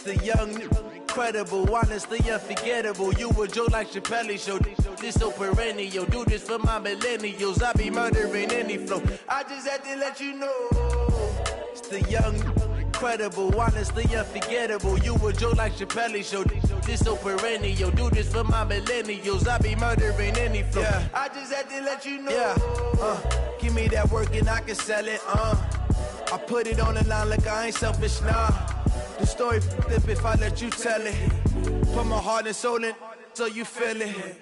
The young, incredible, honestly unforgettable. You a joke like Chappelle Show. This so perennial. Do this for my millennials. I be murdering any flow. I just had to let you know. It's the young, incredible, honestly unforgettable. You a joke like Chappelle Show. This so perennial. Do this for my millennials. I be murdering any flow. Yeah. I just had to let you know. Yeah. Give me that work and I can sell it. I put it on the line like I ain't selfish, nah. The story flip if I let you tell it. Put my heart and soul in so you feel it.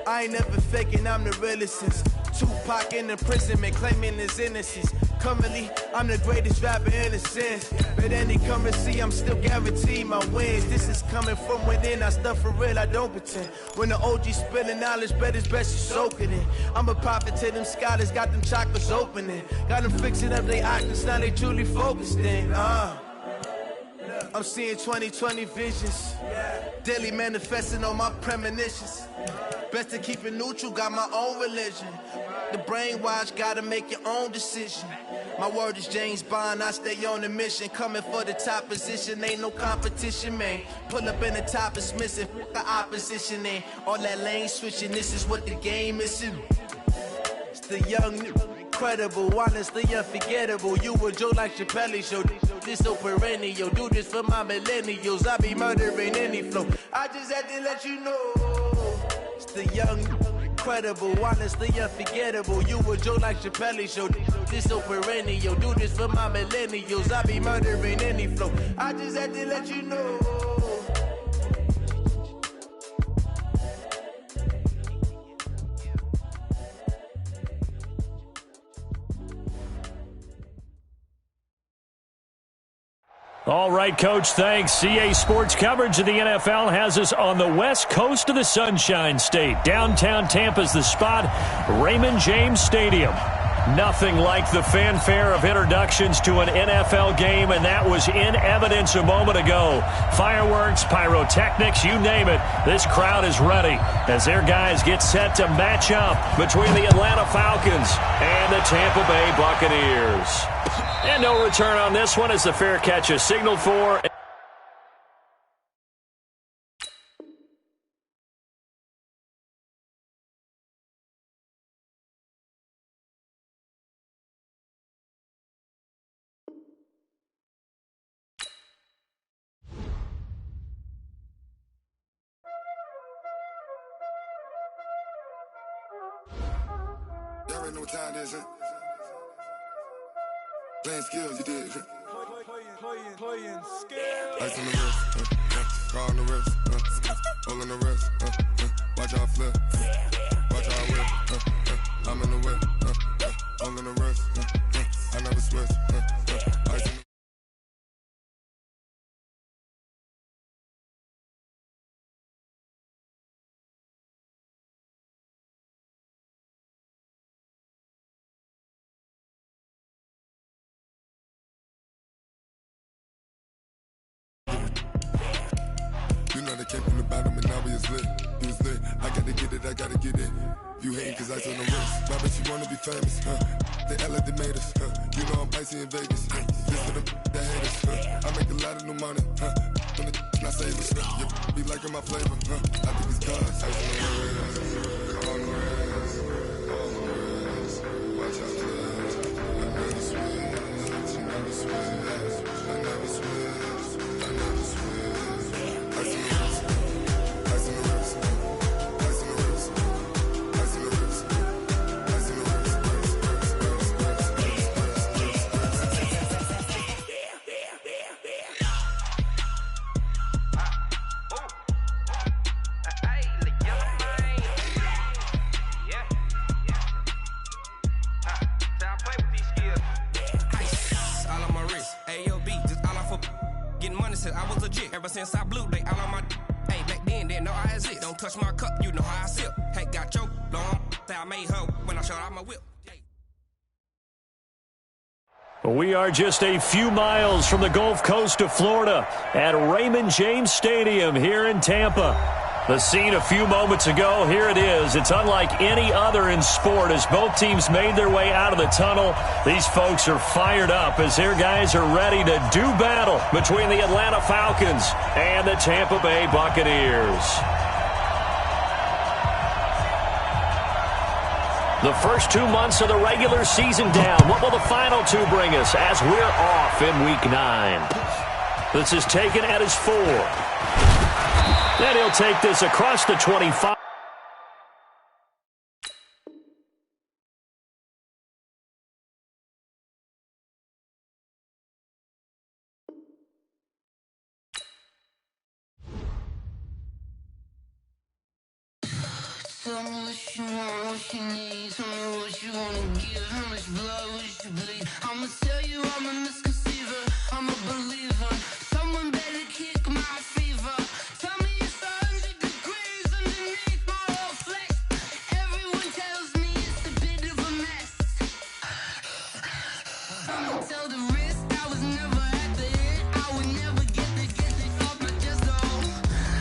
I ain't never faking, I'm the realest since Tupac in imprisonment, claiming his innocence. Currently, I'm the greatest rapper in a sense. But any currency, I'm still guaranteed my wins. This is coming from within, I stuff for real, I don't pretend. When the OG spilling knowledge, bet it's best you soak it in. I'm a prophet to them scholars, got them chakras opening. Got them fixing up they octaves, now they truly focused in. I'm seeing 2020 visions, daily manifesting on my premonitions. Best to keep it neutral, got my own religion. The brainwash, gotta make your own decision. My word is James Bond, I stay on the mission. Coming for the top position, ain't no competition, man. Pull up in the top is missing, the opposition ain't. All that lane switching, this is what the game is. It's the young, incredible, honestly unforgettable. You a joke like Chappelle Show. This so perennial. Do this for my millennials. I be murdering any flow. I just had to let you know. It's the young, incredible, honestly unforgettable. You a joke like Chappelle Show. This so perennial. Do this for my millennials. I be murdering any flow. I just had to let you know. All right, Coach, thanks. CA Sports coverage of the NFL has us on the west coast of the Sunshine State. Downtown Tampa's the spot, Raymond James Stadium. Nothing like the fanfare of introductions to an NFL game, and that was in evidence a moment ago. Fireworks, pyrotechnics, you name it. This crowd is ready as their guys get set to match up between the Atlanta Falcons and the Tampa Bay Buccaneers. And no return on this one as the fair catch is signaled for. Y'all already know what time it is, huh? Playing skills, you did. Playing skills. Ice on the wrist, car on the wrist, hole on the wrist, watch out flip, watch out whip, I'm in the whip, hole on the wrist, I never switch, ice on the came from the bottom and now we is lit. You was lit. I gotta get it, I gotta get it. You hating cause ice on the wrist. My bitch, you wanna be famous, They LA, they made us, You know I'm icy in Vegas, This for the haters, I make a lot of new money, When the not savers, You be liking my flavor, I think it's cause ice on the wrist. On the wrist, on the wrist. Watch out, I never switch, I never switch, I never switch, I never switch. Ice on the wrist, ice on the wrist, ice on the wrist, ice on the wrist, ice on the wrist, all on my wrist, AOB, just all off of getting money since I was legit. Ever since I blew, they all on my hey, back then, didn't know I exist. Don't touch my cup, you know how I sip. Hey, got your long, I made her when I showed out my whip. We are just a few miles from the Gulf Coast of Florida at Raymond James Stadium here in Tampa. The scene a few moments ago, here it is. It's unlike any other in sport as both teams made their way out of the tunnel. These folks are fired up as their guys are ready to do battle between the Atlanta Falcons and the Tampa Bay Buccaneers. The first 2 months of the regular season down. What will the final two bring us as we're off in Week 9? This is taken at his 4. Then he'll take this across the 25. Tell me what you want, what you need. Tell me what you wanna give. How much blood would you bleed? I'ma tell you I'm a misconceiver. I'm a believer. Someone better kick my fever. Tell me it's 100 degrees underneath my whole flesh. Everyone tells me it's a bit of a mess. I'ma tell the risk I was never at the end. I would never get it off my chest. Oh,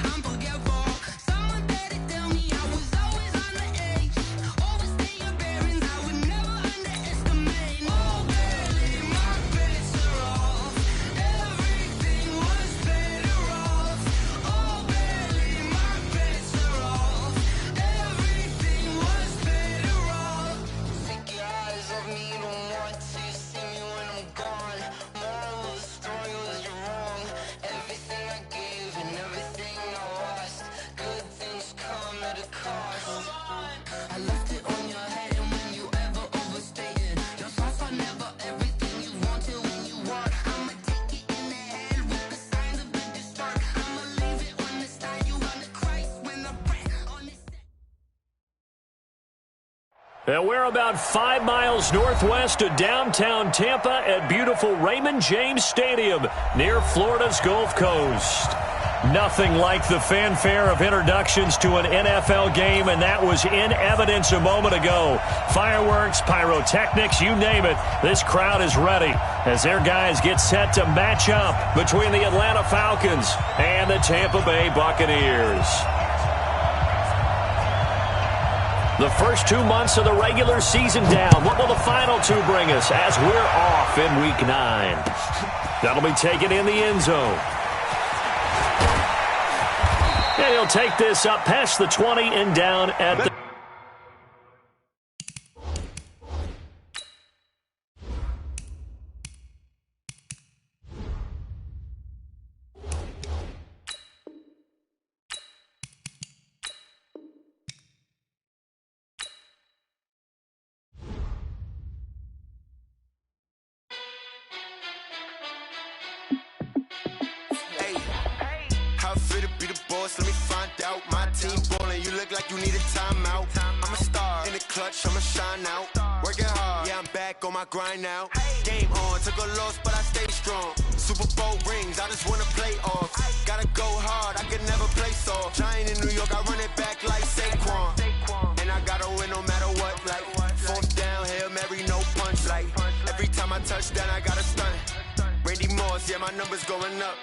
I'm forgetful. Someone better tell me I was always on the edge. Overstay your bearings. I would never underestimate. Oh, barely my bets are off. Everything was better off. Oh, barely my bets are off. Everything was better off. Take your eyes off me, you don't want to see me when I'm gone. Moral of the story was you're wrong. Everything I gave and everything I lost. Good things come at a cost. I left it on your head, and when you ever overstated, your thoughts are never everything you wanted when you want. I'ma take it in the head with the signs of a distort. I'ma leave it on the side. You wanna Christ when the breath on this. And we're about 5 miles northwest of downtown Tampa at beautiful Raymond James Stadium near Florida's Gulf Coast. Nothing like the fanfare of introductions to an NFL game, and that was in evidence a moment ago. Fireworks, pyrotechnics, you name it. This crowd is ready as their guys get set to match up between the Atlanta Falcons and the Tampa Bay Buccaneers. The first 2 months of the regular season down. What will the final two bring us as we're off in Week 9? That'll be taken in the end zone. And he'll take this up past the 20 and down at the... Hey, how fit to be the boss? Let me find out. My team ballin', you look like you need a timeout. I'm a star in the clutch, I'ma shine out. Working hard, yeah, I'm back on my grind now. Game on, took a loss, but I stay strong. Super Bowl rings, I just wanna play off. Gotta go hard, I can never play soft. Giant in New York, I run it back like Saquon. And I gotta win no matter what, like fourth down, Hail Mary, no punch. Like every time I touch down, I gotta stun. Randy Moss, yeah, my numbers going up.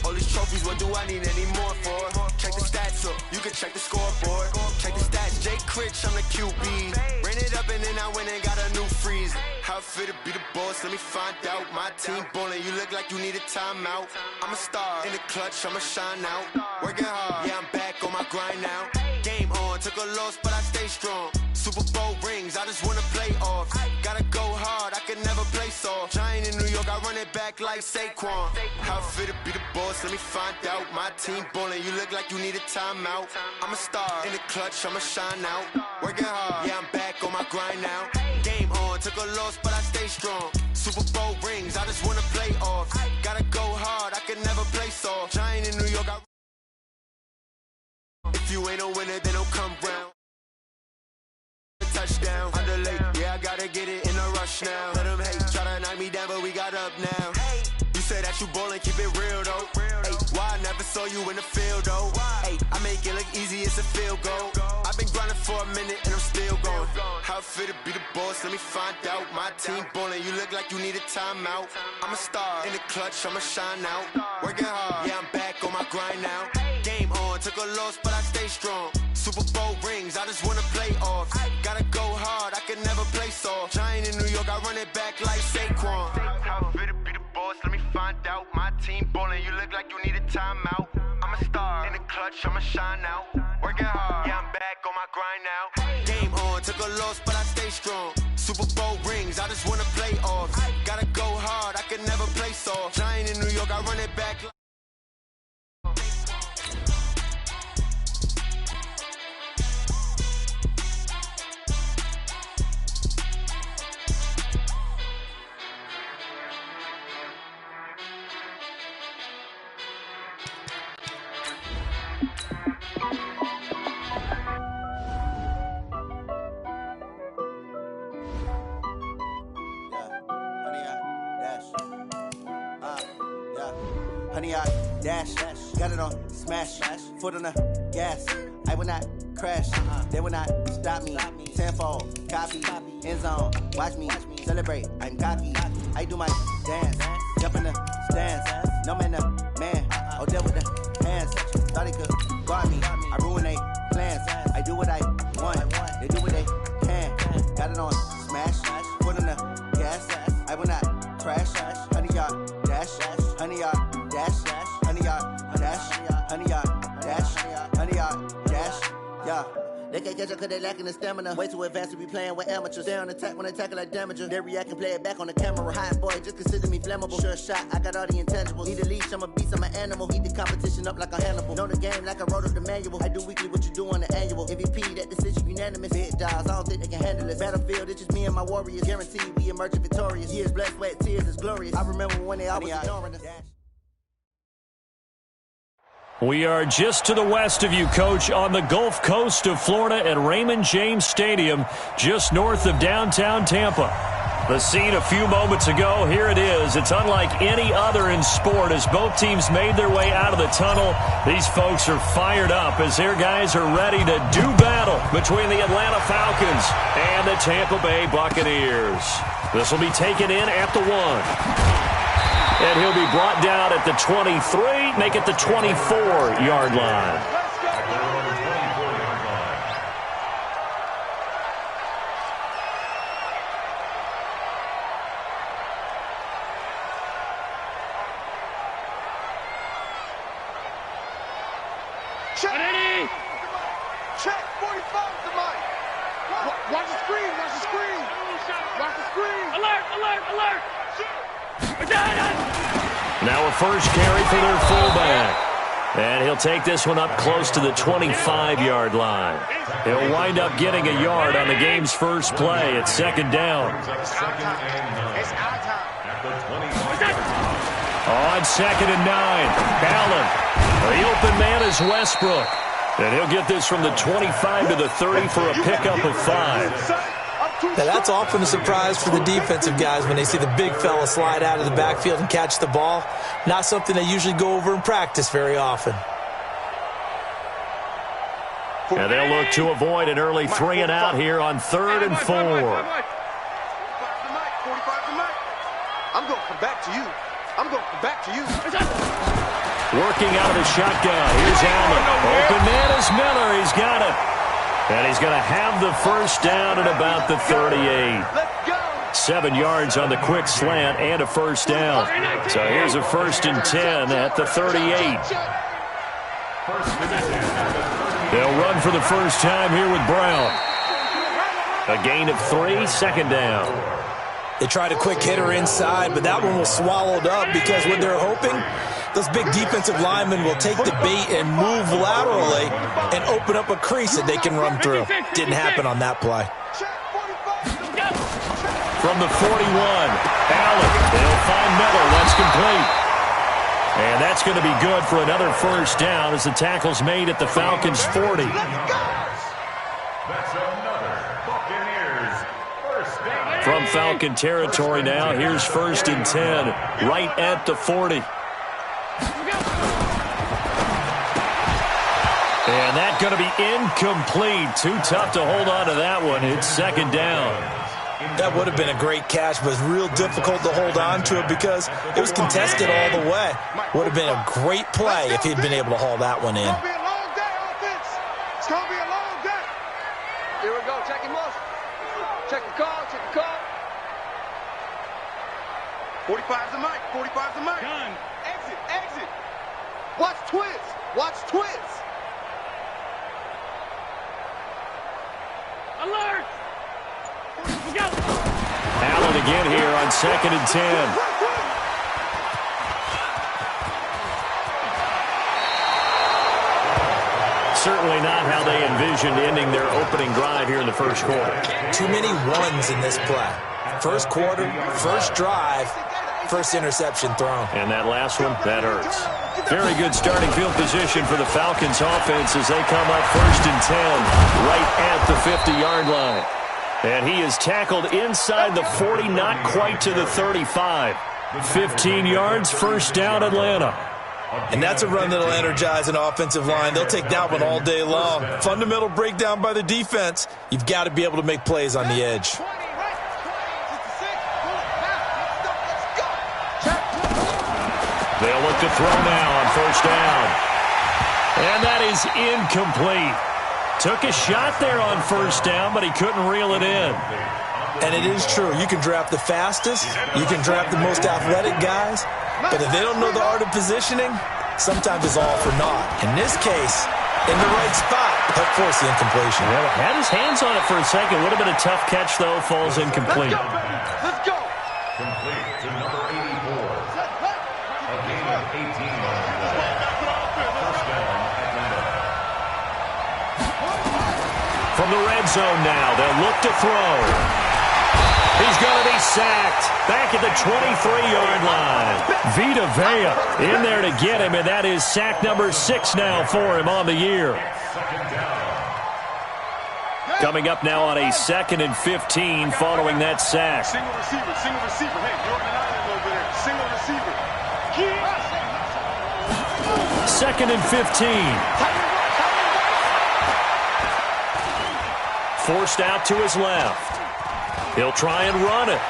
All these trophies, what do I need any more for? Check the stats up, you can check the scoreboard. Check the stats, Jake Critch, I'm the QB. Ran it up and then I went and got a new freeze. How fit to be the boss, let me find out. My team ballin', you look like you need a timeout. I'm a star in the clutch, I'ma shine out. Working hard, yeah, I'm back on my grind now. Game on, took a loss, but I stay strong. Super Bowl rings, I just wanna play off. Gotta go hard, I can never play soft. Giant in New York, I run it back like Saquon. How fit to be the boss, let me find out. My team ballin', you look like you need a timeout. I'm a star in the clutch, I'ma shine out. Working hard, yeah, I'm back on my grind now. Game on, took a loss, but I stay strong. Super Bowl rings, I just wanna play off. Gotta go hard, I can never play soft. Giant in New York, if you ain't a winner, then don't come round. Touchdown, underlay, yeah, I gotta get it in a rush now. Let them hate, try to knock me down, but we got up now. You say that you ballin', keep it real though. Hey, why I never saw you in the field though? Hey, I make it look easy, it's a field goal. I've been grinding for a minute and I'm still going. How fit to be the boss, let me find out. My team ballin', you look like you need a timeout. I'm a star in the clutch, I'ma shine out. Working hard, yeah, I'm back on my grind now. Game on. on, took a loss, but I stay strong. Super Bowl rings, I just wanna play off. Gotta go hard, I can never play soft. Giant in New York, I run it back like Saquon. How fit to be the boss, let me find out. My team ballin', you look like you need a timeout. I'm a star, in the clutch, I'ma shine out. Working hard, yeah, I'm back on my grind now. Game on, took a loss, but I stay strong. Super Bowl rings, I just wanna play off. Gotta go hard, I can never play soft. Giant in New York, I run it back like Honey, I dash, got it on smash, foot on the gas. I will not crash, they will not stop me. Tenfold, copy, end zone, watch me celebrate. I'm cocky, I do my dance, jump in the stands. No man, the man, oh, there with the hands. Thought he could guard me, I ruin they plans. I do what I want, they do what they can. Got it on smash, foot on the gas. I will not crash, honey, y'all dash, honey, y'all. Dash, honey, y'all, dash, honey, y'all, dash, honey, y'all, dash, yeah. They can't catch up cause they lacking the stamina. Way too advanced to be playing with amateurs. Stay on attack when they tackle like damager. They react and play it back on the camera. Hot boy, just consider me flammable. Sure shot, I got all the intangibles. Need a leash, I'm a beast, I'm an animal. Eat the competition up like a Hannibal. Know the game like I wrote up the manual. I do weekly what you do on the annual. MVP, that decision unanimous. Big dogs, I don't think they can handle it. Battlefield, it's just me and my warriors. Guaranteed we emerge victorious. Years, blood, sweat, tears, is glorious. I remember when they always ignoring us. We are just to the west of you, Coach, on the Gulf Coast of Florida at Raymond James Stadium, just north of downtown Tampa. The scene a few moments ago, here it is. It's unlike any other in sport as both teams made their way out of the tunnel. These folks are fired up as their guys are ready to do battle between the Atlanta Falcons and the Tampa Bay Buccaneers. This will be taken in at the 1. And he'll be brought down at the 23, make it the 24-yard line. Check. Check. 45 to Mike. Watch the screen. Watch the screen. Watch the screen. Alert. Alert. Alert. Now a first carry for their fullback. And he'll take this one up close to the 25-yard line. He'll wind up getting a yard on the game's first play at second down. On second and 9, Allen. The open man is Westbrook. And he'll get this from the 25 to the 30 for a pickup of 5. Now, that's often a surprise for the defensive guys when they see the big fella slide out of the backfield and catch the ball. Not something they usually go over in practice very often. And they'll look to avoid an early 3 and out here on 3rd and 4. I'm going to come back to you. I'm going to come back to you. Working out of the shotgun. Here's Allen. Open man is Miller. He's got it. And he's going to have the first down at about the 38. 7 yards on the quick slant and a first down. So here's a 1st and 10 at the 38. They'll run for the first time here with Brown. A gain of 3, second down. They tried a quick hitter inside, but that one was swallowed up because what they're hoping, those big defensive linemen will take the bait and move laterally and open up a crease that they can run through. Didn't happen on that play. From the 41, Allen. They'll find Miller. That's complete. And that's going to be good for another first down as the tackle's made at the Falcons' 40. From Falcon territory now, here's 1st and 10, right at the 40. And that's going to be incomplete. Too tough to hold on to that one. It's second down. That would have been a great catch, but it's real difficult to hold on to it because it was contested all the way. Would have been a great play if he'd been able to haul that one in. It's going to be a long day. Here we go. Check him motion. Check the call. Check the call. 45's the mic. 45's the mic. Gun. Exit. Exit. Watch twist. Watch twist. Alert! We go. Allen again here on 2nd and 10. Certainly not how they envisioned ending their opening drive here in the first quarter. Too many ones in this play. First quarter, first drive, first interception thrown. And that last one, that hurts. Very good starting field position for the Falcons offense as they come up 1st and 10 right at the 50-yard line. And he is tackled inside the 40, not quite to the 35. 15 yards, first down, Atlanta. And that's a run that'll energize an offensive line. They'll take that one all day long. Fundamental breakdown by the defense. You've got to be able to make plays on the edge. They'll look to throw now on first down. And that is incomplete. Took a shot there on first down, but he couldn't reel it in. And it is true. You can draft the fastest. You can draft the most athletic guys. But if they don't know the art of positioning, sometimes it's all for naught. In this case, in the right spot, help force the incompletion. Well, had his hands on it for a second. Would have been a tough catch, though. Falls incomplete. Let's go. Complete to number 84. A gain of 18 yards. First down, Atlanta. From the red zone now, they'll look to throw. He's going to be sacked back at the 23-yard line. Vita Vea in there to get him, and that is sack number 6 now for him on the year. Coming up now on a 2nd and 15 following that sack. Single receiver, single receiver. Hey, you're on the line a little bit there. Single receiver. 2nd and 15. Forced out to his left. He'll try and run it.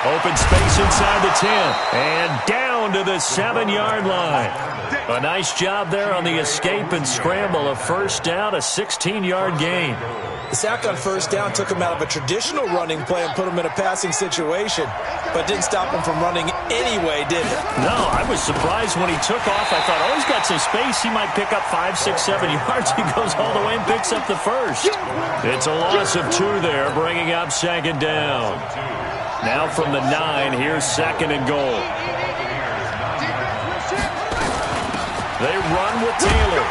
Open space inside the 10. And down to the 7-yard line. A nice job there on the escape and scramble. A first down, a 16-yard gain. The sack on first down took him out of a traditional running play and put him in a passing situation, but didn't stop him from running anyway, did it? No, I was surprised when he took off. I thought, oh, he's got some space. He might pick up 5, 6, 7 yards. He goes all the way and picks up the first. It's a loss of 2 there, bringing up 2nd down. Now from the 9, here's 2nd and goal. They run with Taylor.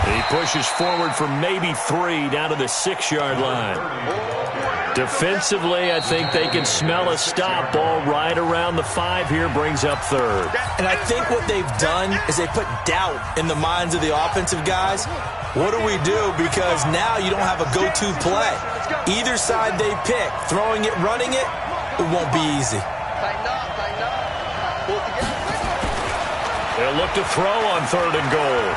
He pushes forward for maybe 3 down to the 6-yard line. Defensively, I think they can smell a stop ball right around the 5 here, brings up 3rd. And I think what they've done is they put doubt in the minds of the offensive guys. What do we do? Because now you don't have a go-to play. Either side they pick, throwing it, running it, it won't be easy. They'll look to throw on 3rd and goal.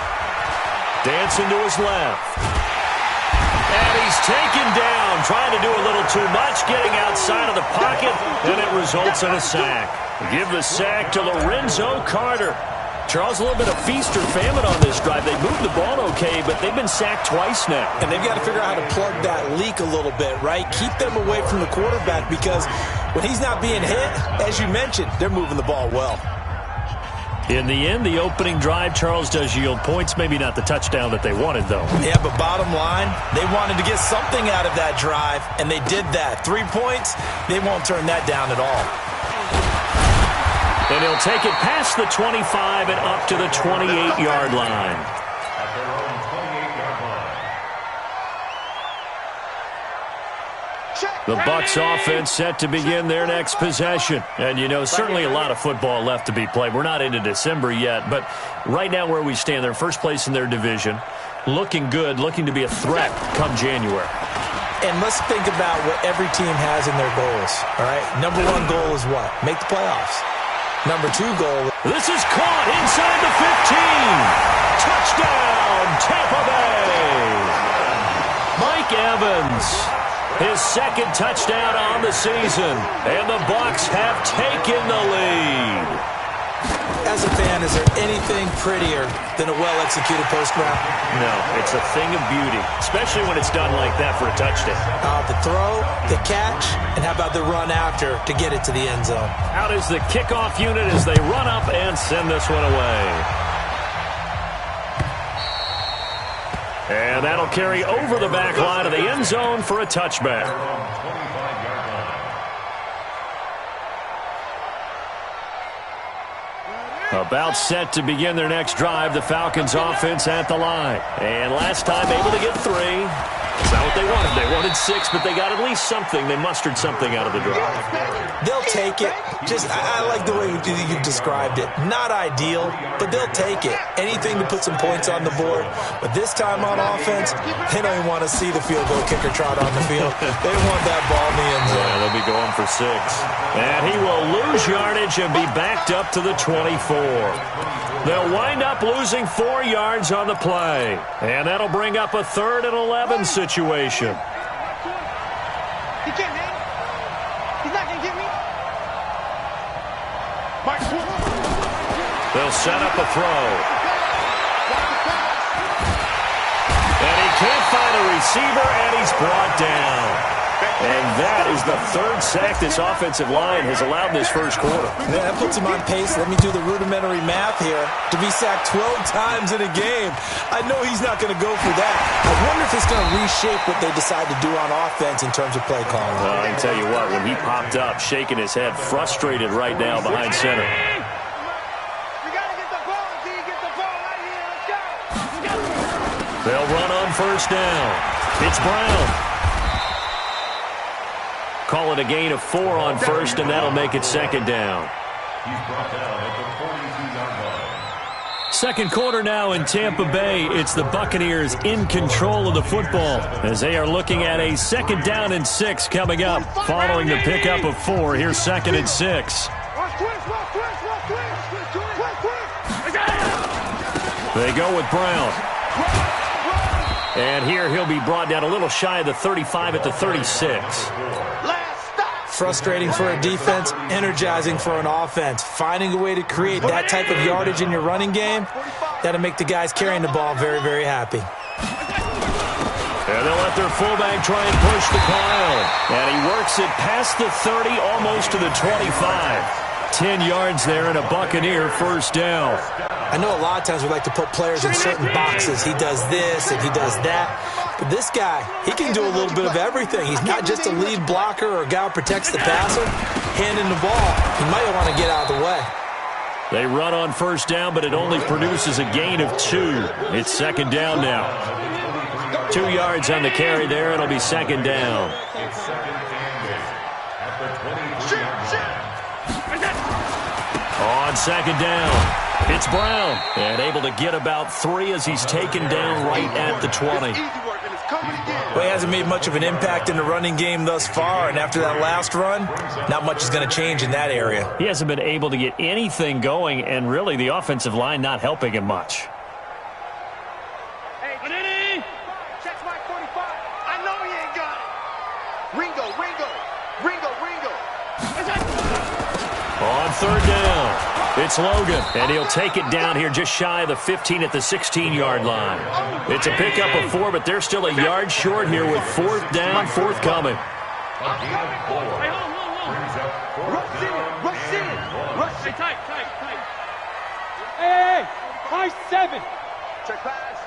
Dancing to his left. And he's taken down, trying to do a little too much, getting outside of the pocket, and it results in a sack. Give the sack to Lorenzo Carter. Charles, a little bit of feast or famine on this drive. They moved the ball okay, but they've been sacked twice now. And they've got to figure out how to plug that leak a little bit, right? Keep them away from the quarterback because when he's not being hit, as you mentioned, they're moving the ball well. In the end, the opening drive, Charles, does yield points. Maybe not the touchdown that they wanted, though. Yeah, but bottom line, they wanted to get something out of that drive, and they did that. 3 points, they won't turn that down at all. And he'll take it past the 25 and up to the 28-yard line. At their own 28-yard line. The Bucs offense set to begin their next possession. And, you know, certainly a lot of football left to be played. We're not into December yet, but right now where we stand, they're first place in their division, looking good, looking to be a threat come January. And let's think about what every team has in their goals, all right? Number 1 goal is what? Make the playoffs. Number 2 goal. This is caught inside the 15. Touchdown, Tampa Bay. Mike Evans. His 2nd touchdown on the season, and the Bucs have taken the lead. As a fan, is there anything prettier than a well-executed post route? No, it's a thing of beauty, especially when it's done like that for a touchdown. The throw, the catch, and how about the run after to get it to the end zone? Out is the kickoff unit as they run up and send this one away. And that'll carry over the back line of the end zone for a touchback. About set to begin their next drive, the Falcons offense at the line. And last time able to get 3. That's not what they wanted. They wanted 6, but they got at least something. They mustered something out of the drive. They'll take it. I like the way you described it. Not ideal, but they'll take it. Anything to put some points on the board. But this time on offense, they don't even want to see the field goal kicker trot on the field. They want that ball in the end zone. Yeah, they'll be going for 6. And he will lose yardage and be backed up to the 24. They'll wind up losing 4 yards on the play. And that'll bring up a 3rd and 11 situation. He can't hang. He's not going to get me. They'll set up a throw. And he can't find a receiver, and he's brought down. And that is the 3rd sack this offensive line has allowed in this first quarter. Yeah, that puts him on pace. Let me do the rudimentary math here. To be sacked 12 times in a game. I know he's not going to go for that. I wonder if it's going to reshape what they decide to do on offense in terms of play calling. I can tell you what, when he popped up, shaking his head, frustrated right now behind center. They'll run on first down. It's Brown. Call it a gain of 4 on first, and that'll make it 2nd down. He's brought down at the 42-yard line. Second quarter now in Tampa Bay. It's the Buccaneers in control of the football as they are looking at a 2nd down and 6 coming up following the pickup of 4. Here's 2nd and 6. They go with Brown. And here he'll be brought down a little shy of the 35 at the 36. Frustrating for a defense, energizing for an offense. Finding a way to create that type of yardage in your running game, that'll make the guys carrying the ball very, very happy. And they'll let their fullback try and push the pile. And he works it past the 30, almost to the 25. 10 yards there and a Buccaneer first down. I know a lot of times we like to put players in certain boxes. He does this and he does that. But this guy, he can do a little bit of everything. He's not just a lead blocker or a guy who protects the passer. Handing the ball, he might want to get out of the way. They run on first down, but it only produces a gain of 2. It's 2nd down now. 2 yards on the carry there. It'll be 2nd down. It's 2nd and 8 at the 23-yard line. On 2nd down, it's Brown. And able to get about 3 as he's taken down right at the 20. Well, he hasn't made much of an impact in the running game thus far, and after that last run, not much is going to change in that area. He hasn't been able to get anything going, and really the offensive line not helping him much. Hey, Denny! Check my 45. I know he ain't got it. Ringo. On 3rd down, it's Logan, and he'll take it down here just shy of the 15 at the 16-yard line. It's a pickup of 4, but they're still a yard short here with 4th down, forthcoming. A gain of 4. Brings up 4th down. Rush it. Tight. Hey, 5-7. Check pass.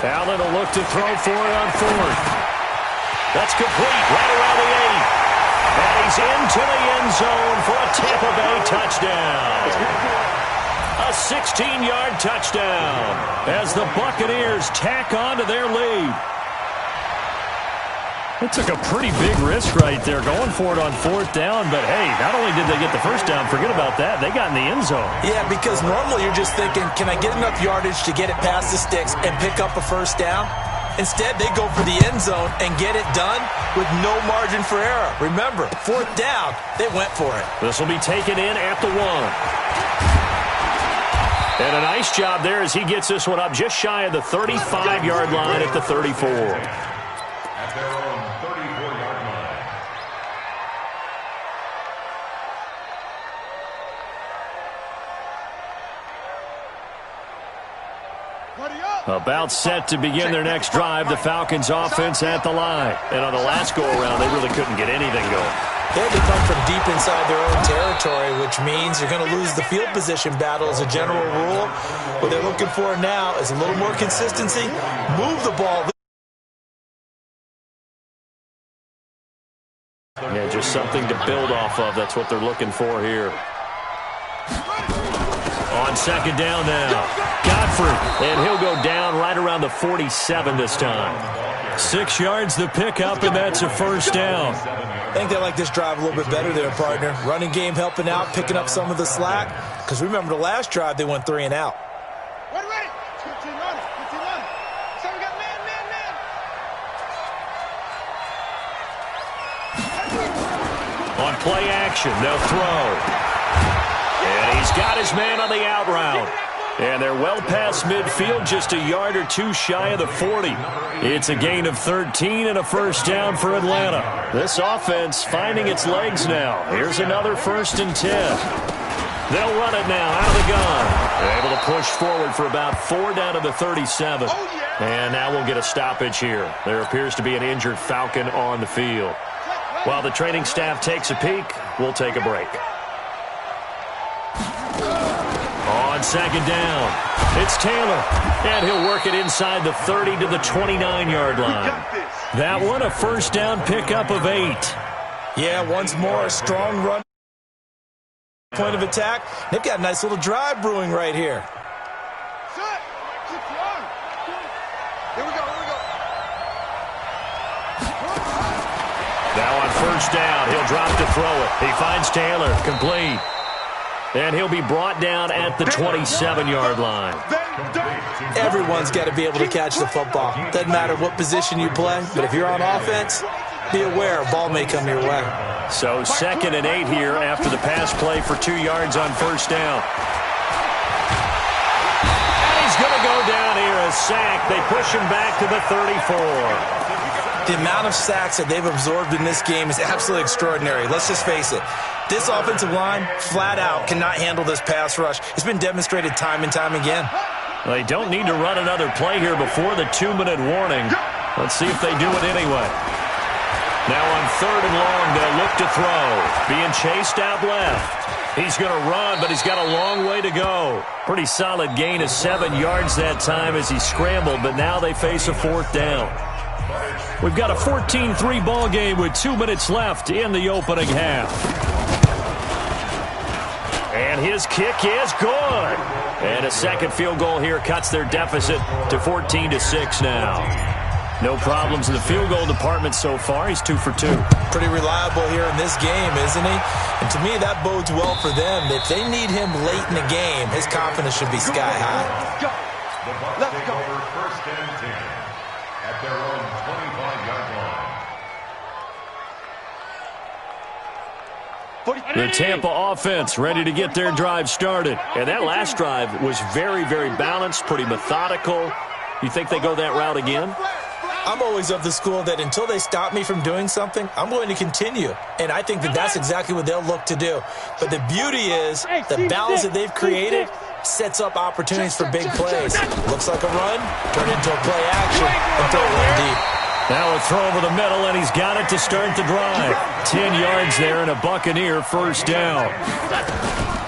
Allen will look to throw for it on 4th. That's complete right around the 8. And he's into the end zone for a Tampa Bay touchdown. A 16-yard touchdown as the Buccaneers tack on to their lead. They took a pretty big risk right there going for it on 4th down, but hey, not only did they get the first down, forget about that, they got in the end zone. Yeah, because normally you're just thinking, can I get enough yardage to get it past the sticks and pick up a first down? Instead, they go for the end zone and get it done with no margin for error. Remember, 4th down, they went for it. This will be taken in at the 1. And a nice job there as he gets this one up just shy of the 35-yard line at the 34. At their own 34-yard line. 5-7. About set to begin their next drive, the Falcons offense at the line. And on the last go-around, they really couldn't get anything going. They had to come from deep inside their own territory, which means you're going to lose the field position battle as a general rule. What they're looking for now is a little more consistency. Move the ball. Yeah, just something to build off of. That's what they're looking for here. On second down now, Godfrey, and he'll go down right around the 47 this time. 6 yards the pickup, and that's a first down. I think they like this drive a little bit better there, partner. Running game helping out, picking up some of the slack. Because remember the last drive, they went 3 and out. Ready. 15 run. So we got man. On play action, they'll throw. And he's got his man on the out route. And they're well past midfield, just a yard or two shy of the 40. It's a gain of 13 and a first down for Atlanta. This offense finding its legs now. Here's another 1st and 10. They'll run it now out of the gun. They're able to push forward for about 4 down to the 37. And now we'll get a stoppage here. There appears to be an injured Falcon on the field. While the training staff takes a peek, we'll take a break. On second down, it's Taylor, and he'll work it inside the 30 to the 29-yard line. That one, a first down pickup of 8. Yeah, once more, a strong run. Point of attack. They've got a nice little drive brewing right here. Here we go. Now on first down, he'll drop to throw it. He finds Taylor, complete. And he'll be brought down at the 27-yard line. Everyone's got to be able to catch the football. Doesn't matter what position you play, but if you're on offense, be aware a ball may come your way. So 2nd and 8 here after the pass play for 2 yards on first down. And he's going to go down here, a sack. They push him back to the 34. The amount of sacks that they've absorbed in this game is absolutely extraordinary. Let's just face it. This offensive line, flat out, cannot handle this pass rush. It's been demonstrated time and time again. They don't need to run another play here before the 2-minute warning. Let's see if they do it anyway. Now on 3rd and long, they'll look to throw. Being chased out left. He's going to run, but he's got a long way to go. Pretty solid gain of 7 yards that time as he scrambled, but now they face a 4th down. We've got a 14-3 ball game with 2 minutes left in the opening half. And his kick is good. And a second field goal here cuts their deficit to 14-6 now. No problems in the field goal department so far. He's 2 for 2. Pretty reliable here in this game, isn't he? And to me, that bodes well for them. If they need him late in the game, his confidence should be sky high. Let's go. 1st and 10 at their own 25-yard line. The Tampa offense ready to get their drive started. And that last drive was very, very balanced, pretty methodical. You think they go that route again? I'm always of the school that until they stop me from doing something, I'm going to continue. And I think that that's exactly what they'll look to do. But the beauty is the balance that they've created sets up opportunities for big plays. Looks like a run, turn into a play action, and throw one deep. Now a throw over the middle, and he's got it to start the drive. 10 yards there and a Buccaneer first down.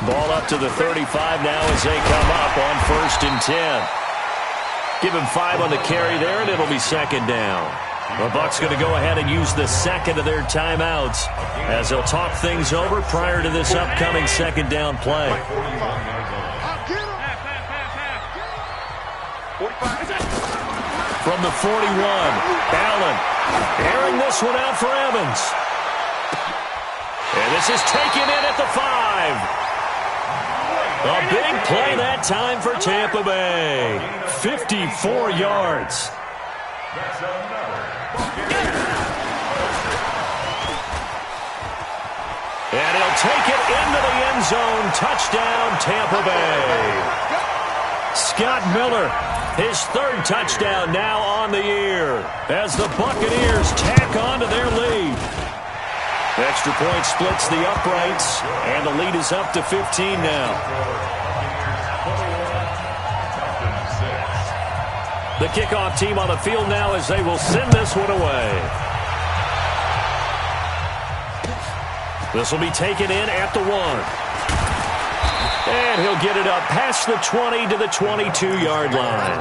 Ball up to the 35 now as they come up on 1st and 10. Give him 5 on the carry there, and it'll be 2nd down. The Bucs going to go ahead and use the second of their timeouts as they'll talk things over prior to this upcoming 2nd down play. From the 41, Allen airing this one out for Evans. And this is taken in at the 5. A big play that time for Tampa Bay. 54 yards. And he'll take it into the end zone. Touchdown, Tampa Bay. Scott Miller, his 3rd touchdown now on the year as the Buccaneers tack on to their lead. Extra point splits the uprights, and the lead is up to 15 now. The kickoff team on the field now as they will send this one away. This will be taken in at the 1. And he'll get it up past the 20 to the 22-yard line.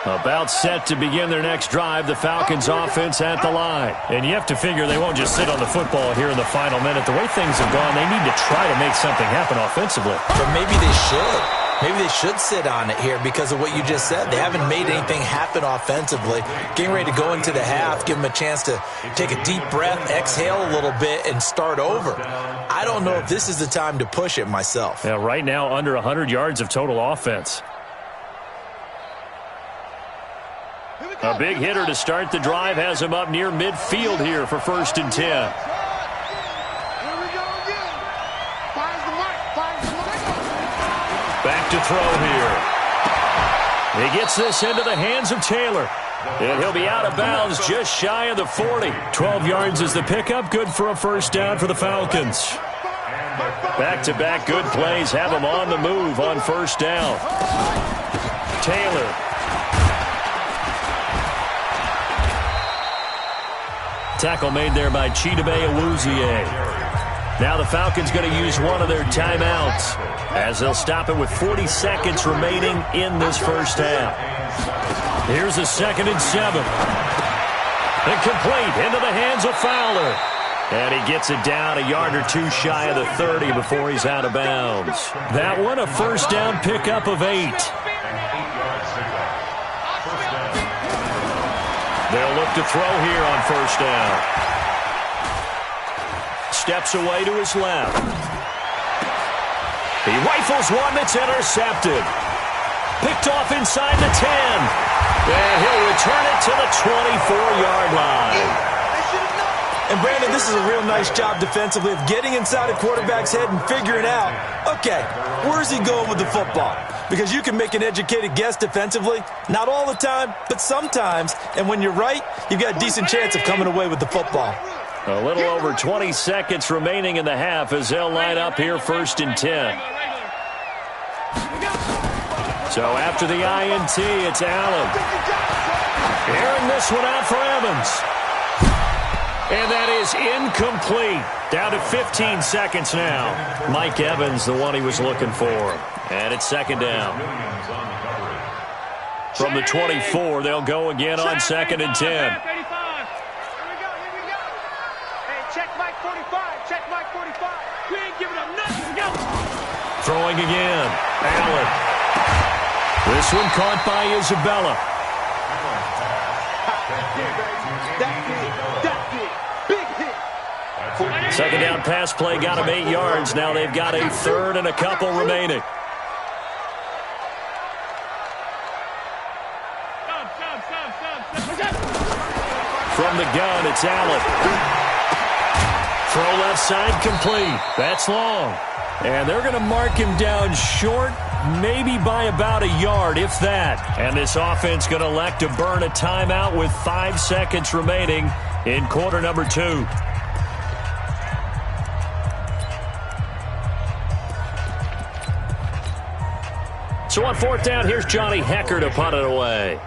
About set to begin their next drive, the Falcons offense at the line. And you have to figure they won't just sit on the football here in the final minute. The way things have gone, they need to try to make something happen offensively. But maybe they should. Maybe they should sit on it here because of what you just said. They haven't made anything happen offensively. Getting ready to go into the half, give them a chance to take a deep breath, exhale a little bit, and start over. I don't know if this is the time to push it myself. Yeah, right now under 100 yards of total offense. A big hitter to start the drive has him up near midfield here for 1st and 10. Back to throw here. He gets this into the hands of Taylor. And he'll be out of bounds just shy of the 40. 12 yards is the pickup. Good for a 1st down for the Falcons. Back-to-back good plays have him on the move on 1st down. Taylor. Tackle made there by Chidobe Awuzie. Now the Falcons going to use one of their timeouts as they'll stop it with 40 seconds remaining in this 1st half. Here's a 2nd and 7. Incomplete into the hands of Fowler. And he gets it down a yard or 2 shy of the 30 before he's out of bounds. That one a 1st down pickup of 8. They'll look to throw here on 1st down. Steps away to his left. He rifles one that's intercepted. Picked off inside the 10. And he'll return it to the 24-yard line. And, Brandon, this is a real nice job defensively of getting inside a quarterback's head and figuring out, okay, where's he going with the football? Because you can make an educated guess defensively, not all the time, but sometimes. And when you're right, you've got a decent chance of coming away with the football. A little over 20 seconds remaining in the half as they'll line up here 1st and 10. So after the INT, it's Allen. Airing this one out for Evans. And that is incomplete. Down to 15 seconds now. Mike Evans, the one he was looking for. And it's 2nd down. From the 24, they'll go again on 2nd and 10. Here we go. Hey, check Mike 45. Check Mike 45. We ain't giving up nothing. Go. Throwing again. Allen. This one caught by Isabella. Second down pass play got him 8 yards. Now they've got a 3rd and a couple remaining. From the gun, it's Allen. Throw left side complete. That's long. And they're going to mark him down short, maybe by about a yard, if that. And this offense going to elect to burn a timeout with 5 seconds remaining in quarter number 2. So on 4th down, here's Johnny Hecker to punt it away.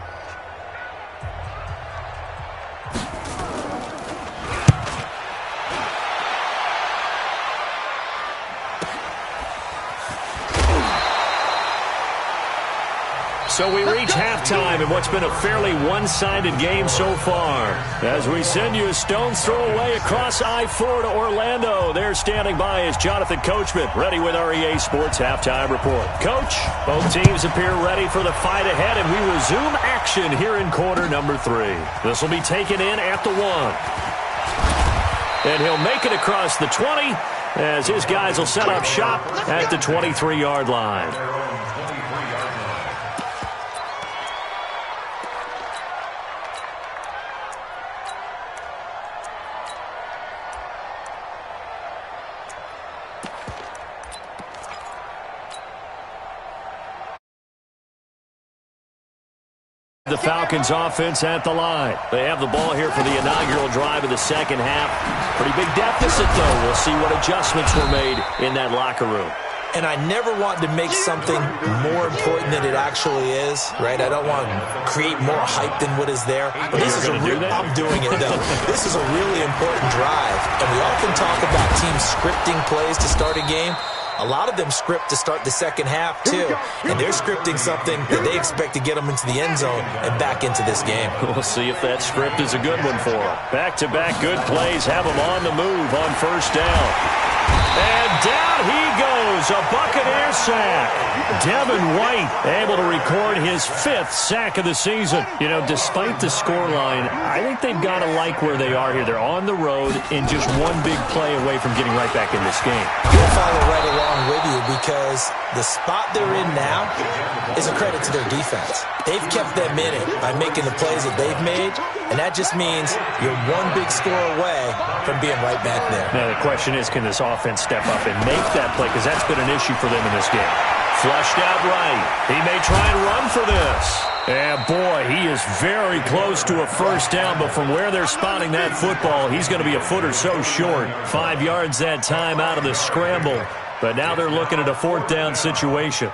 So we reach halftime in what's been a fairly one-sided game so far. As we send you a stone's throw away across I-4 to Orlando. There standing by is Jonathan Coachman, ready with our EA Sports Halftime Report. Coach, both teams appear ready for the fight ahead, and we resume action here in quarter number 3. This will be taken in at the 1. And he'll make it across the 20 as his guys will set up shop at the 23-yard line. The Falcons offense at the line. They have the ball here for the inaugural drive of the second half. Pretty big deficit, though. We'll see what adjustments were made in that locker room. and I never want to make something more important than it actually is, right? I don't want to create more hype than what is there. But this is I'm doing it, though. This is a really important drive, and we often talk about teams scripting plays to start a game. A lot of them script to start the second half, too. And they're scripting something that they expect to get them into the end zone and back into this game. We'll see if that script is a good one for them. Back-to-back good plays have them on the move on first down. And down he goes, a Buccaneer sack. Devin White able to record his 5th sack of the season. You know, despite the scoreline, I think they've got to like where they are here. They're on the road and just one big play away from getting right back in this game. We'll follow right along with you because the spot they're in now is a credit to their defense. They've kept them in it by making the plays that they've made, and that just means you're one big score away from being right back there. Now the question is, can this offense step up and make that play? Because that's been an issue for them in this game. Flushed out right. He may try and run for this. And boy, he is very close to a first down, but from where they're spotting that football, he's going to be a foot or so short. 5 yards that time out of the scramble. But now they're looking at a 4th down situation.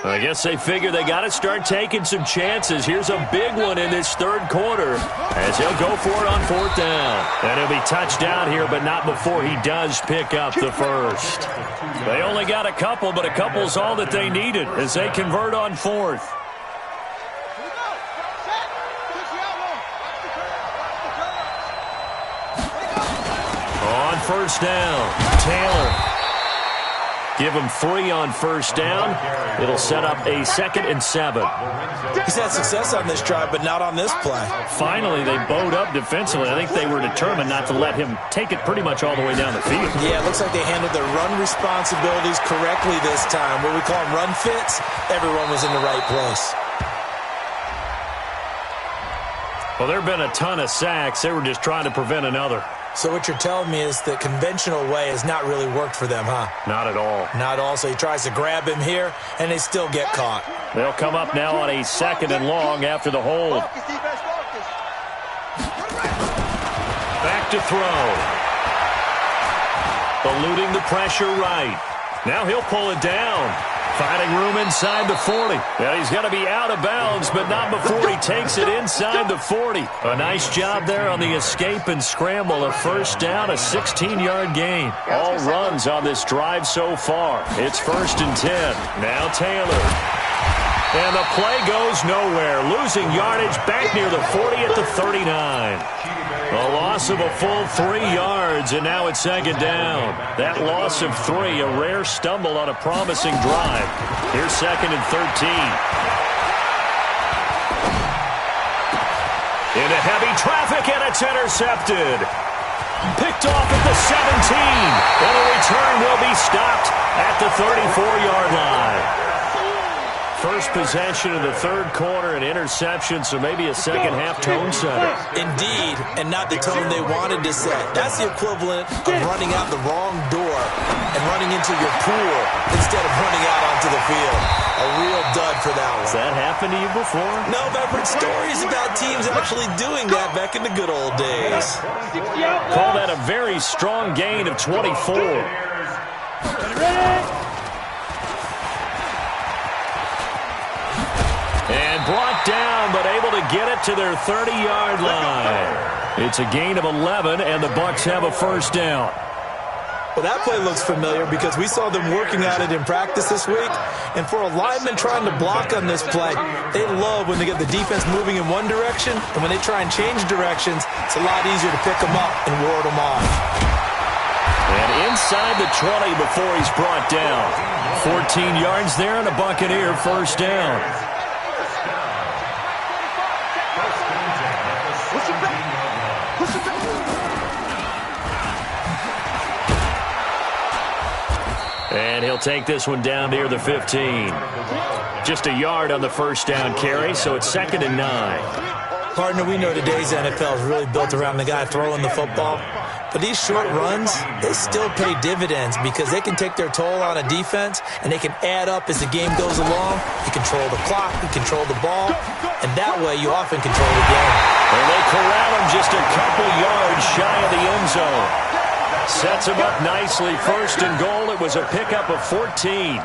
I guess they figure they got to start taking some chances. Here's a big one in this third quarter as he'll go for it on 4th down. And he'll be touched down here, but not before he does pick up the first. They only got a couple, but a couple's all that they needed as they convert on 4th. On first down, Taylor. Give him 3 on first down. It'll set up a 2nd and 7. He's had success on this drive, but not on this play. Finally, they bowed up defensively. I think they were determined not to let him take it pretty much all the way down the field. Yeah, it looks like they handled their run responsibilities correctly this time. What we call them run fits, everyone was in the right place. Well, there have been a ton of sacks. They were just trying to prevent another. So what you're telling me is the conventional way has not really worked for them, huh? Not at all. Not at all. So he tries to grab him here, and they still get caught. They'll come up now on a 2nd and long after the hold. Back to throw. Eluding the pressure right. Now he'll pull it down. Finding room inside the 40. Well, he's going to be out of bounds, but not before he takes it inside the 40. A nice job there on the escape and scramble. A first down, a 16-yard gain. All runs on this drive so far. It's 1st and 10. Now Taylor. And the play goes nowhere. Losing yardage back near the 40 at the 39. A loss of a full 3 yards, and now it's 2nd down. That loss of 3, a rare stumble on a promising drive. Here's 2nd and 13. Into heavy traffic, and it's intercepted. Picked off at the 17. And a return will be stopped at the 34-yard line. First possession of the third quarter, an interception, so maybe a second-half tone setter. Indeed, and not the tone they wanted to set. That's the equivalent of running out the wrong door and running into your pool instead of running out onto the field. A real dud for that one. Has that happened to you before? No, but I've heard stories about teams actually doing that back in the good old days. Call that a very strong gain of 24. Brought down, but able to get it to their 30-yard line. It's a gain of 11, and the Bucs have a first down. Well, that play looks familiar because we saw them working on it in practice this week. And for a lineman trying to block on this play, they love when they get the defense moving in one direction, and when they try and change directions, it's a lot easier to pick them up and ward them off. And inside the 20 before he's brought down. 14 yards there, and a Buccaneer first down. And he'll take this one down near the 15. Just a yard on the first down carry, so it's 2nd and 9. Partner, we know today's NFL is really built around the guy throwing the football. But these short runs, they still pay dividends because they can take their toll on a defense, and they can add up as the game goes along. You control the clock, you control the ball, and that way you often control the game. And they corral him just a couple yards shy of the end zone. Sets him up nicely. 1st and goal. It was a pickup of 14.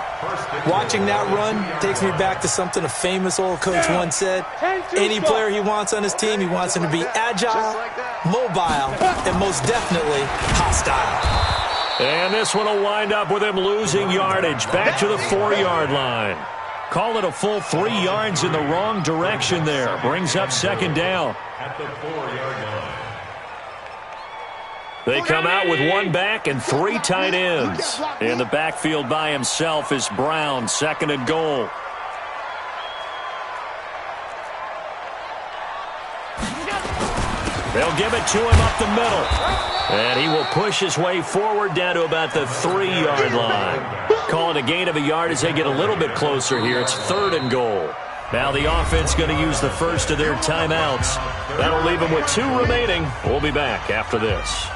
Watching that run takes me back to something a famous old coach once said. Any player he wants on his team, he wants him to be agile, mobile, and most definitely hostile. And this one will wind up with him losing yardage. Back to the 4-yard line. Call it a full 3 yards in the wrong direction there. Brings up 2nd down. At the 4-yard line. They come out with 1 back and 3 tight ends. In the backfield by himself is Brown, 2nd and goal. They'll give it to him up the middle. And he will push his way forward down to about the 3-yard line. Call it a gain of a yard as they get a little bit closer here. It's 3rd and goal. Now the offense going to use the first of their timeouts. That'll leave them with 2 remaining. We'll be back after this.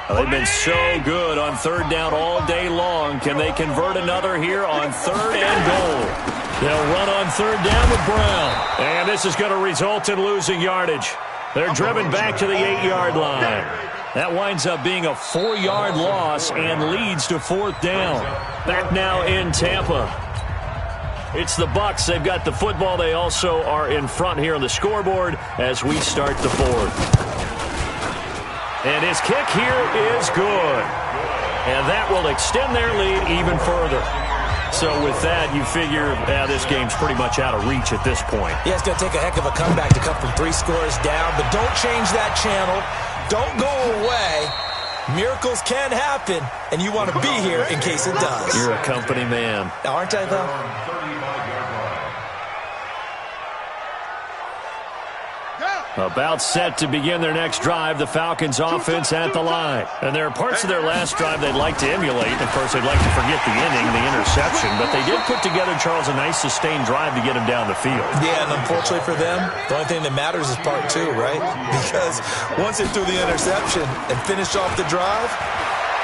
They've been so good on 3rd down all day long. Can they convert another here on 3rd and goal? They'll run on 3rd down with Brown. And this is going to result in losing yardage. They're driven back to the 8-yard line. That winds up being a 4-yard loss and leads to 4th down. Back now in Tampa. It's the Bucs. They've got the football. They also are in front here on the scoreboard as we start the 4th. And his kick here is good. And that will extend their lead even further. So with that, you figure this game's pretty much out of reach at this point. Yeah, it's going to take a heck of a comeback to come from 3 scores down. But don't change that channel. Don't go away. Miracles can happen. And you want to be here in case it does. You're a company man. Aren't I, though? About set to begin their next drive, the Falcons offense at the line. And there are parts of their last drive they'd like to emulate. Of course, they'd like to forget the inning, the interception. But they did put together, Charles, a nice sustained drive to get him down the field. Yeah, and unfortunately for them, the only thing that matters is part 2, right? Because once they threw the interception and finished off the drive,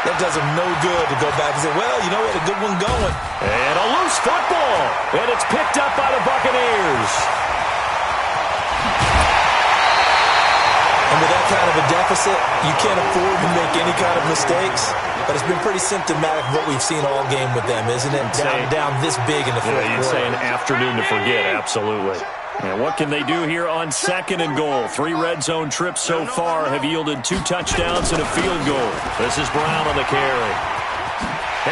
that does them no good to go back and say, well, you know what, a good one going. And a loose football. And it's picked up by the Buccaneers. And with that kind of a deficit, you can't afford to make any kind of mistakes. But it's been pretty symptomatic of what we've seen all game with them, isn't it? Down this big in the fourth quarter. You'd say an afternoon to forget, absolutely. And what can they do here on 2nd and goal? 3 red zone trips so far have yielded 2 touchdowns and a field goal. This is Brown on the carry.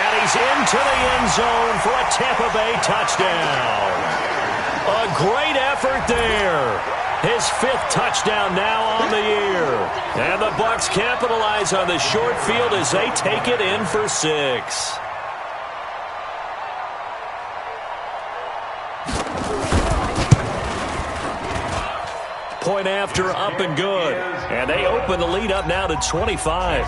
And he's into the end zone for a Tampa Bay touchdown. A great effort there. His 5th touchdown now on the year. And the Bucs capitalize on the short field as they take it in for 6. Point after, up and good. And they open the lead up now to 25.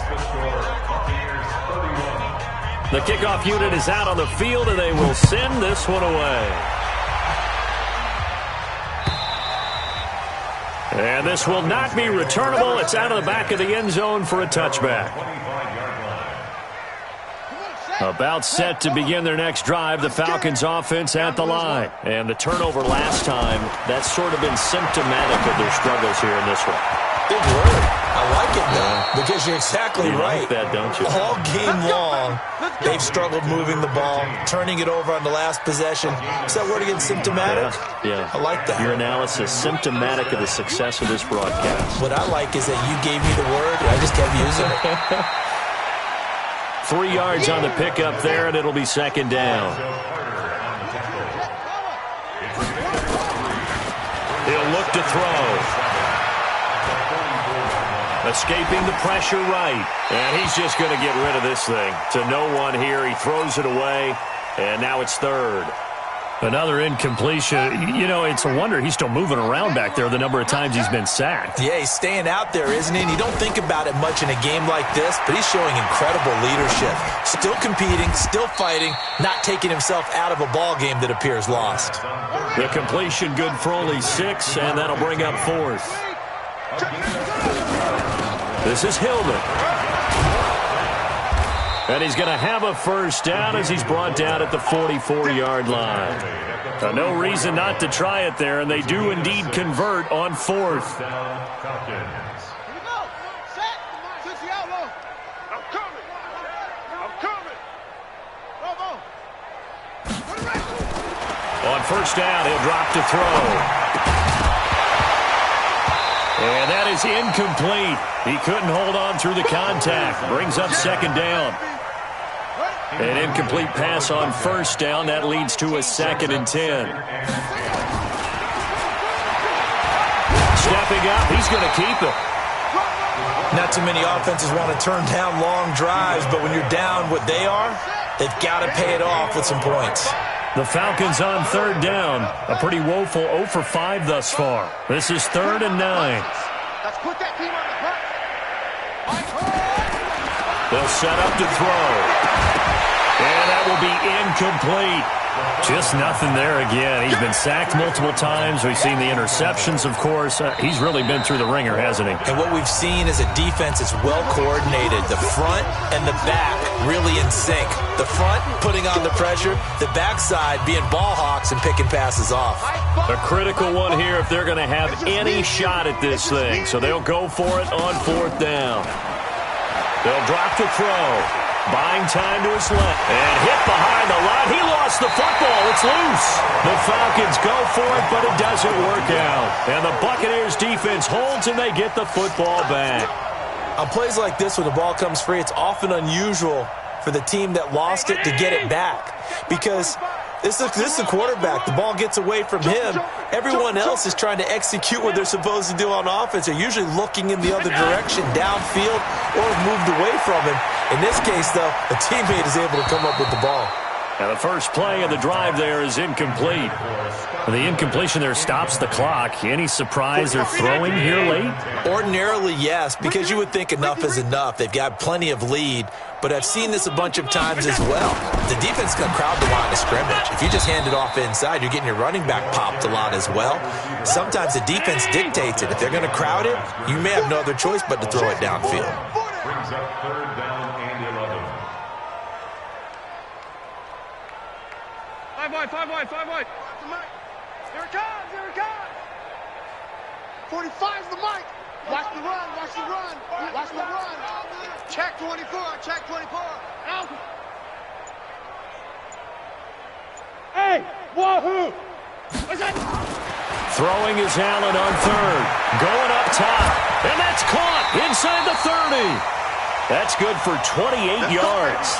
The kickoff unit is out on the field, and they will send this one away. And this will not be returnable. It's out of the back of the end zone for a touchback. About set to begin their next drive, the Falcons offense at the line. And the turnover last time, that's sort of been symptomatic of their struggles here in this one. Big word. I like it, though, because you're exactly right. You like that, don't you? All game long, they've struggled moving the ball, turning it over on the last possession. Is that word again, symptomatic? Yeah. I like that. Your analysis, symptomatic of the success of this broadcast. What I like is that you gave me the word, and I just kept using it. 3 yards on the pickup there, and it'll be 2nd down. He'll look to throw. Escaping the pressure right. And he's just going to get rid of this thing. To no one here. He throws it away. And now it's 3rd. Another incompletion. You know, it's a wonder he's still moving around back there the number of times he's been sacked. Yeah, he's staying out there, isn't he? And you don't think about it much in a game like this, but he's showing incredible leadership. Still competing, still fighting, not taking himself out of a ball game that appears lost. The completion good for only 6, and that'll bring up 4th. This is Hillman. And he's going to have a first down as he's brought down at the 44-yard line. No reason not to try it there, and they do indeed convert on 4th. first down. He'll drop to throw. And that is incomplete. He couldn't hold on through the contact. Brings up second down. An incomplete pass on first down. That leads to a 2nd and 10. Stepping up, he's going to keep it. Not too many offenses want to turn down long drives, but when you're down what they are, they've got to pay it off with some points. The Falcons on third down. A pretty woeful 0 for 5 thus far. This is 3rd and 9. Let's put that team on the front. They'll set up to throw. And that will be incomplete. Just nothing there again. He's been sacked multiple times. We've seen the interceptions, of course. He's really been through the ringer, hasn't he? And what we've seen is a defense is well coordinated. The front and the back really in sync. The front putting on the pressure. The backside being ball hawks and picking passes off. A critical one here if they're going to have any shot at this thing. So they'll go for it on 4th down. They'll drop to throw. Buying time to his left. And hit behind the line. He lost the football. It's loose. The Falcons go for it, but it doesn't work out. And the Buccaneers defense holds, and they get the football back. On plays like this, when the ball comes free, it's often unusual for the team that lost it to get it back. Because this is the quarterback. The ball gets away from him. Everyone else is trying to execute what they're supposed to do on offense. They're usually looking in the other direction, downfield, or moved away from him. In this case, though, a teammate is able to come up with the ball. Now, the first play of the drive there is incomplete. The incompletion there stops the clock. Any surprise they're throwing here late? Ordinarily, yes, because you would think enough is enough. They've got plenty of lead, but I've seen this a bunch of times as well. The defense can crowd the line of scrimmage. If you just hand it off inside, you're getting your running back popped a lot as well. Sometimes the defense dictates it. If they're going to crowd it, you may have no other choice but to throw it downfield. Brings up 3rd down and 11. 5 wide, 5 wide, 5 wide. Here it comes, here it comes. 45's the mic. Watch the run, watch the run, watch the run. Check 24, check 24. Out. Hey, wahoo! What's that? Throwing is Allen on 3rd. Going up top. And that's caught inside the 30. That's good for 28 yards.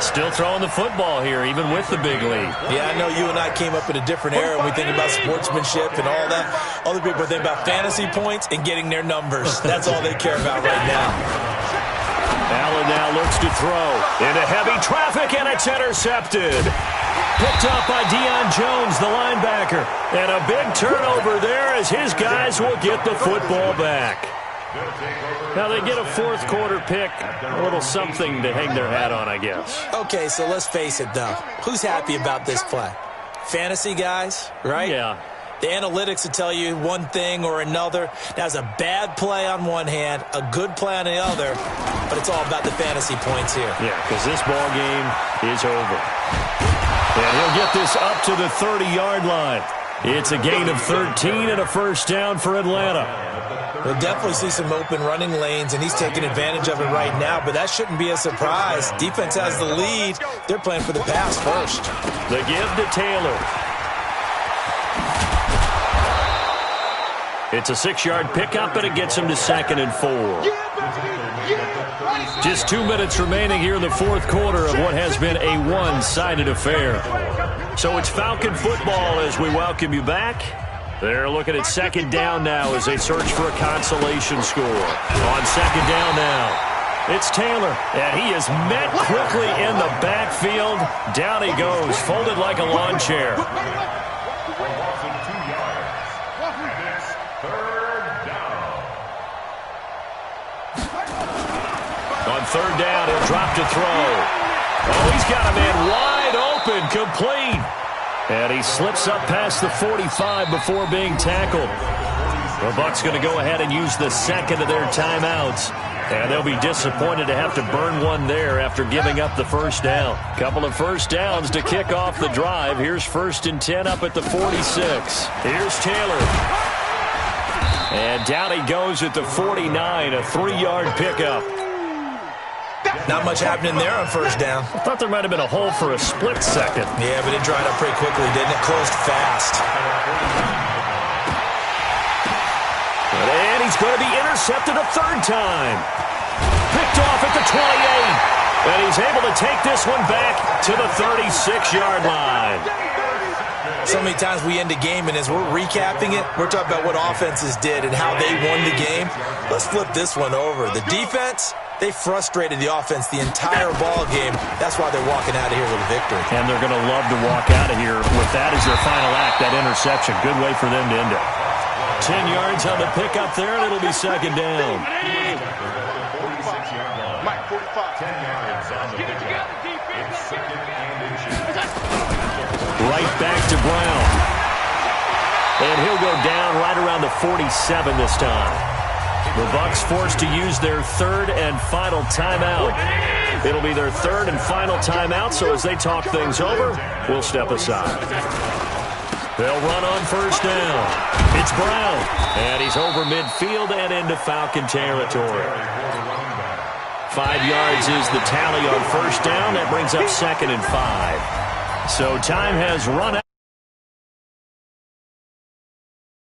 Still throwing the football here, even with the big lead. Yeah, I know you and I came up in a different era when we think about sportsmanship and all that. Other people think about fantasy points and getting their numbers. That's all they care about right now. Allen now looks to throw into heavy traffic, and it's intercepted. Picked up by Deion Jones, the linebacker. And a big turnover there as his guys will get the football back. Now they get a 4th quarter pick, a little something to hang their hat on, I guess. Okay, so let's face it, though. Who's happy about this play? Fantasy guys, right? Yeah. The analytics will tell you one thing or another. That's a bad play on one hand, a good play on the other, but it's all about the fantasy points here. Yeah, because this ball game is over. And he'll get this up to the 30-yard line. It's a gain of 13 and a first down for Atlanta. We'll definitely see some open running lanes, and he's taking advantage of it right now, but that shouldn't be a surprise. Defense has the lead. They're playing for the pass first. The give to Taylor. It's a 6-yard pickup, and it gets him to 2nd and 4. Just 2 minutes remaining here in the 4th quarter of what has been a one-sided affair. So it's Falcon football as we welcome you back. They're looking at 2nd down now as they search for a consolation score. On 2nd down now, it's Taylor, and he is met quickly in the backfield. Down he goes, folded like a lawn chair. For loss of 2 yards. It's 3rd down. On 3rd down, he'll drop to throw. Oh, he's got a man wide open, complete. And he slips up past the 45 before being tackled. The Bucs going to go ahead and use the 2nd of their timeouts. And they'll be disappointed to have to burn one there after giving up the first down. Couple of first downs to kick off the drive. Here's 1st and 10 up at the 46. Here's Taylor. And down he goes at the 49, a 3-yard pickup. Not much happening there on first down. I thought there might have been a hole for a split second. Yeah, but it dried up pretty quickly, didn't it? Closed fast. And he's going to be intercepted a third time. Picked off at the 28. And he's able to take this one back to the 36-yard line. So many times we end a game, and as we're recapping it, we're talking about what offenses did and how they won the game. Let's flip this one over. The defense, they frustrated the offense the entire ball game. That's why they're walking out of here with a victory. And they're going to love to walk out of here with that as their final act, that interception. Good way for them to end it. 10 yards on the pickup there, and it'll be second down. Mike, 45. 10 yards on the pickup. It's second and inches. Right back to Brown. And he'll go down right around the 47 this time. The Bucs forced to use their third and final timeout. It'll be their third and final timeout, so as they talk things over, we'll step aside. They'll run on first down. It's Brown. And he's over midfield and into Falcon territory. 5 yards is the tally on first down. That brings up second and 5. So time has run out.